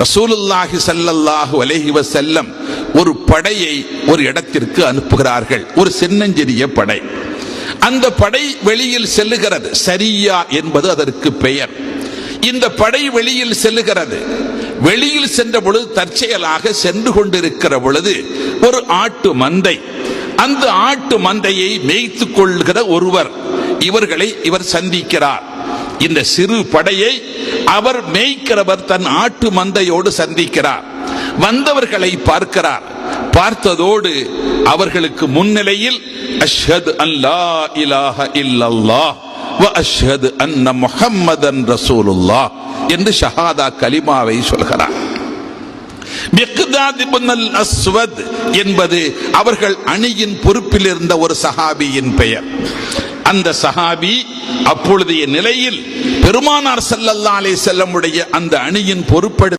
ரசூலுல்லாஹி ஸல்லல்லாஹு அலைஹி வஸல்லம் ஒரு படையை ஒரு இடத்திற்கு அனுப்புகிறார்கள், ஒரு சின்னஞ்சிறிய படை. அந்த படை வெளியில் செல்லுகிறது, சரியா என்பது அதற்கு பெயர். இந்த படை வெளியில் செல்லுகிறது. வெளியில் சென்ற பொழுது தற்செயலாக சென்று கொண்டிருக்கிற பொழுது ஒரு ஆட்டு மந்தை, அந்த ஆட்டு மந்தையை மேய்த்துக் கொள்கிற ஒருவர், இவர் சந்திக்கிறார். இந்த சிறு படையை அவர் மேய்க்கிறவர் தன் ஆட்டு மந்தையோடு சந்திக்கிறார். வந்தவர்களை பார்க்கிறார். பார்த்ததோடு அவர்களுக்கு முன்னிலையில் அஷ்ஹது அல்லா இலாஹ இல்லல்லாஹ் வ அஷ்ஹது அன்ன முஹம்மதன் ரசூலுல்லாஹ் என்று ஷஹாதா கலிமாவை சொல்கிறார். மிக்தாத் இப்னு அல் அஸ்வத் என்பது அவர்கள் அணியின் பொறுப்பில் இருந்த ஒரு சஹாபியின் பெயர். அந்த சஹாபி அப்பொழுதைய நிலையில் பெருமானார் ஸல்லல்லாஹு அலைஹி வஸல்லம் உடைய அந்த அணியின் பொறுப்பெடுத்து